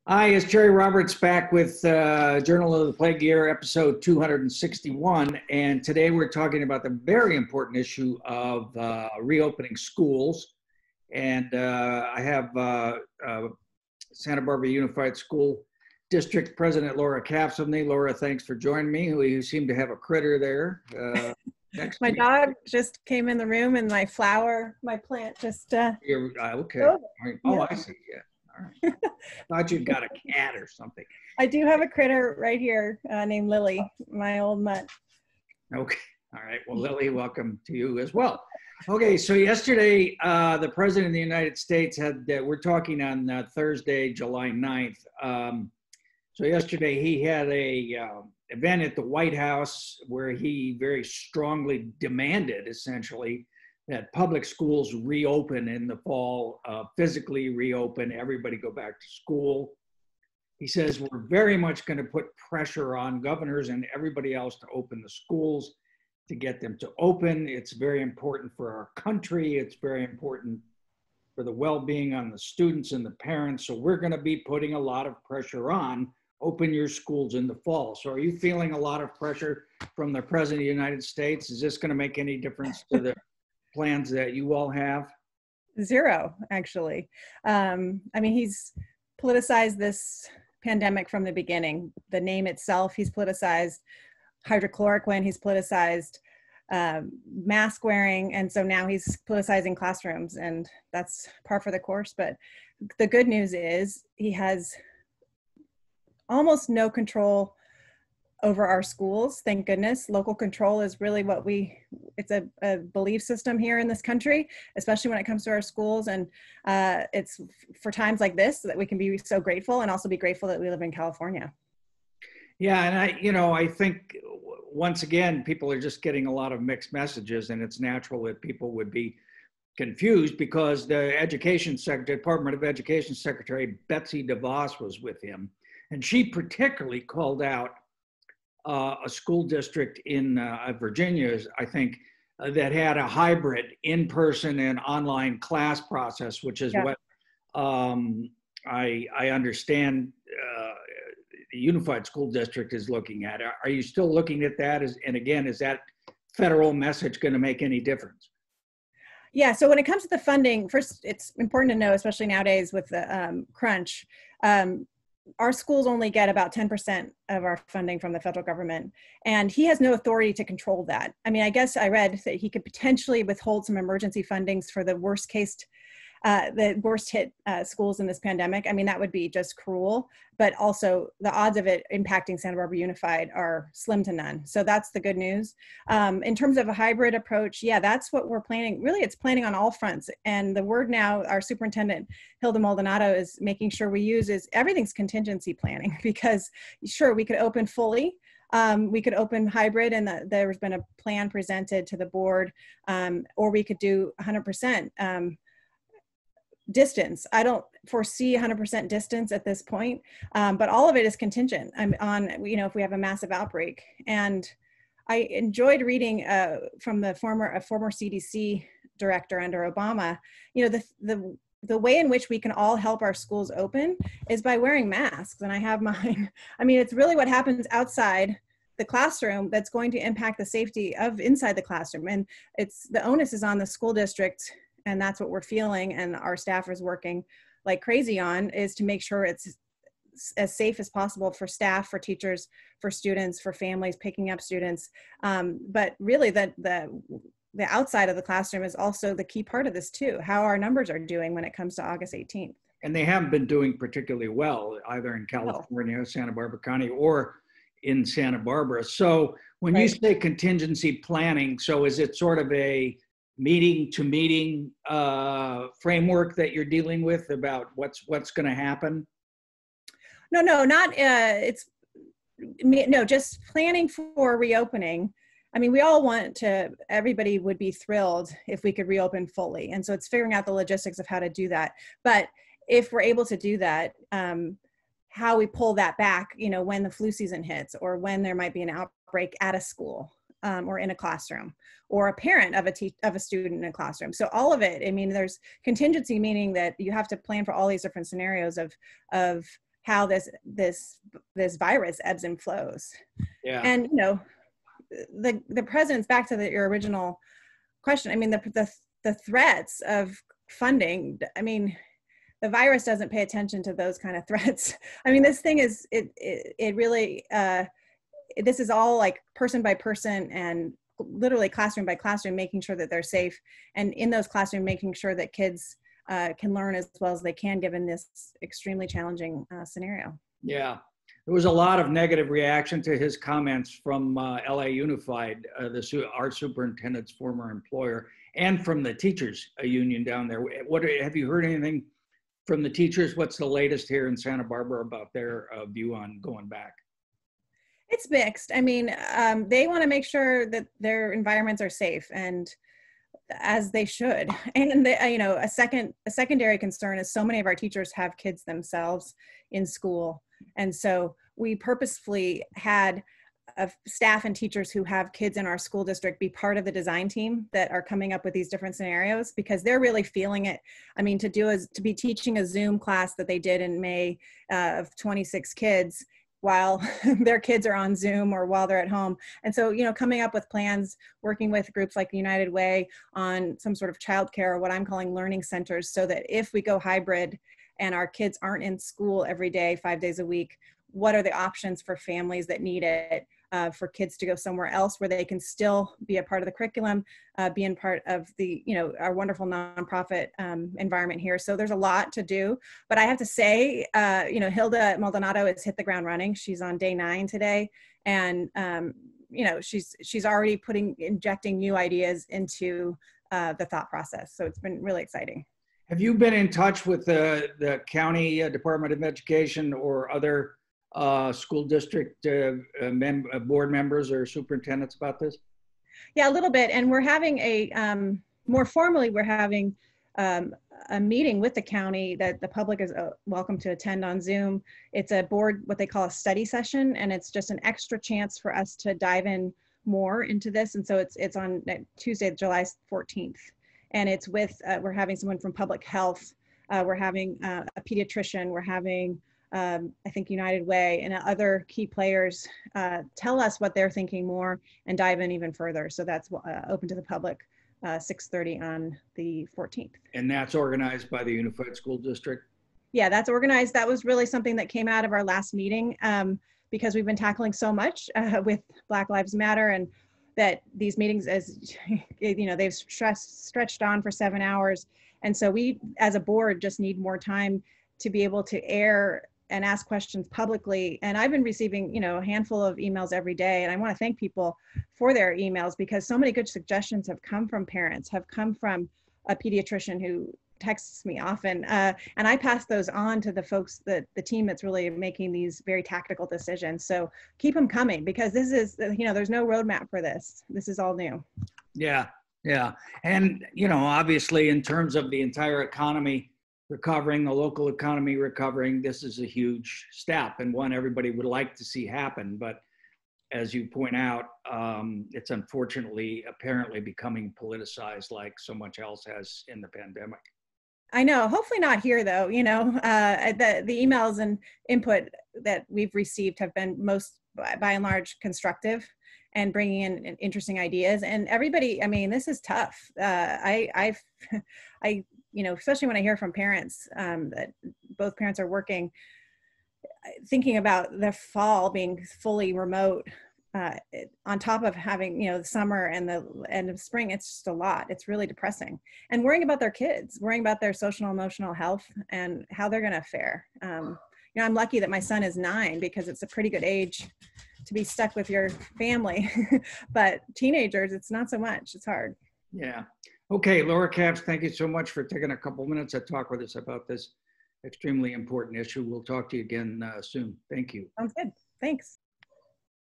Hi, it's Jerry Roberts back with Journal of the Plague Year, episode 261. And today we're talking about the very important issue of reopening schools. And I have Santa Barbara Unified School District President Laura Capps with me. Laura, thanks for joining me. You seem to have a critter there. My dog just came in the room and my plant just okay. All right. Oh, yeah. I see. Yeah. All right. I thought you'd got a cat or something. I do have a critter right here named Lily, my old mutt. Okay. All right. Well, Lily, welcome to you as well. Okay. So yesterday, the President of the United States we're talking on Thursday, July 9th. So yesterday he had a event at the White House where he very strongly demanded, essentially, that public schools reopen in the fall, physically reopen, everybody go back to school. He says we're very much going to put pressure on governors and everybody else to open the schools, to get them to open. It's very important for our country. It's very important for the well-being on the students and the parents. So we're going to be putting a lot of pressure on. Open your schools in the fall. So are you feeling a lot of pressure from the President of the United States? Is this going to make any difference to the plans that you all have? Zero, actually. He's politicized this pandemic from the beginning. The name itself, he's politicized. Hydrochloroquine, he's politicized. Mask wearing, and so now he's politicizing classrooms, and that's par for the course. But the good news is he has almost no control over our schools, thank goodness. Local control is really it's a belief system here in this country, especially when it comes to our schools. And it's for times like this that we can be so grateful, and also be grateful that we live in California. Yeah, and I think once again, people are just getting a lot of mixed messages, and it's natural that people would be confused because the Department of Education Secretary Betsy DeVos was with him, and she particularly called out a school district in Virginia, I think, that had a hybrid in-person and online class process, which is what I understand the Unified School District is looking at. Are you still looking at that? And again, is that federal message going to make any difference? Yeah, so when it comes to the funding, first, it's important to know, especially nowadays with the crunch, our schools only get about 10% of our funding from the federal government, and he has no authority to control that. I mean, I guess I read that he could potentially withhold some emergency fundings for the worst hit schools in this pandemic. I mean, that would be just cruel, but also the odds of it impacting Santa Barbara Unified are slim to none. So that's the good news. In terms of a hybrid approach, yeah, that's what we're planning. Really, it's planning on all fronts. And the word now, our superintendent, Hilda Maldonado, is making sure we use is everything's contingency planning, because sure, we could open fully. We could open hybrid, and there's been a plan presented to the board, or we could do 100%. Distance. I don't foresee 100% distance at this point, but all of it is contingent on, if we have a massive outbreak. And I enjoyed reading from a former CDC director under Obama, the way in which we can all help our schools open is by wearing masks. And I have mine. I mean, it's really what happens outside the classroom that's going to impact the safety of inside the classroom. And the onus is on the school district. And that's what we're feeling, and our staff is working like crazy on, is to make sure it's as safe as possible for staff, for teachers, for students, for families picking up students. But really the outside of the classroom is also the key part of this too, how our numbers are doing when it comes to August 18th. And they haven't been doing particularly well, either in California, Santa Barbara County, or in Santa Barbara. So when you say contingency planning, so is it sort of a meeting to meeting framework that you're dealing with about what's going to happen? No, just planning for reopening. I mean, we all everybody would be thrilled if we could reopen fully. And so it's figuring out the logistics of how to do that. But if we're able to do that, how we pull that back, when the flu season hits, or when there might be an outbreak at a school. Or in a classroom, or a parent of a student in a classroom. So all of it, I mean, there's contingency, meaning that you have to plan for all these different scenarios of how this virus ebbs and flows. Yeah. And the president's, back to your original question, I mean, the threats of funding, I mean, the virus doesn't pay attention to those kind of threats. I mean, this thing is, it really, this is all like person by person and literally classroom by classroom, making sure that they're safe. And in those classrooms, making sure that kids can learn as well as they can, given this extremely challenging scenario. Yeah. There was a lot of negative reaction to his comments from LA Unified, our superintendent's former employer, and from the teachers union down there. Have you heard anything from the teachers? What's the latest here in Santa Barbara about their view on going back? It's mixed. I mean, they want to make sure that their environments are safe, and as they should. And a secondary concern is so many of our teachers have kids themselves in school, and so we purposefully had staff and teachers who have kids in our school district be part of the design team that are coming up with these different scenarios, because they're really feeling it. I mean, to be teaching a Zoom class that they did in May of 26 kids while their kids are on Zoom or while they're at home. And so, coming up with plans, working with groups like the United Way on some sort of childcare, or what I'm calling learning centers, so that if we go hybrid and our kids aren't in school every day, 5 days a week, what are the options for families that need it, for kids to go somewhere else where they can still be a part of the curriculum, being part of the, our wonderful nonprofit environment here. So there's a lot to do, but I have to say, Hilda Maldonado has hit the ground running. She's on day 9 today. And, she's already injecting new ideas into the thought process. So it's been really exciting. Have you been in touch with the county Department of Education or other school district board members or superintendents about this? Yeah, a little bit. And we're having more formally, we're having a meeting with the county that the public is welcome to attend on Zoom. It's a board, what they call a study session, and it's just an extra chance for us to dive in more into this. And so it's on Tuesday, July 14th. And it's with, we're having someone from public health, we're having a pediatrician, we're having I think United Way and other key players tell us what they're thinking more and dive in even further. So that's open to the public, 6:30 on the 14th. And that's organized by the Unified School District? Yeah, that's organized. That was really something that came out of our last meeting, because we've been tackling so much with Black Lives Matter, and that these meetings, as they've stretched on for 7 hours. And so we, as a board, just need more time to be able to air and ask questions publicly. And I've been receiving, a handful of emails every day. And I want to thank people for their emails, because so many good suggestions have come from parents, have come from a pediatrician who texts me often. And I pass those on to the folks, the team that's really making these very tactical decisions. So keep them coming, because this is, there's no roadmap for this. This is all new. Yeah, yeah. And, obviously in terms of the entire economy recovering, the local economy recovering, this is a huge step, and one everybody would like to see happen. But as you point out, it's unfortunately apparently becoming politicized like so much else has in the pandemic. I know, hopefully not here though. The emails and input that we've received have been by and large constructive and bringing in interesting ideas. And everybody, I mean, this is tough. Especially when I hear from parents that both parents are working, thinking about the fall being fully remote, on top of having, the summer and the end of spring, it's just a lot. It's really depressing. And worrying about their kids, worrying about their social and emotional health and how they're going to fare. I'm lucky that my son is 9, because it's a pretty good age to be stuck with your family. But teenagers, it's not so much. It's hard. Yeah. Okay, Laura Capps, thank you so much for taking a couple minutes to talk with us about this extremely important issue. We'll talk to you again soon. Thank you. Sounds good. Thanks.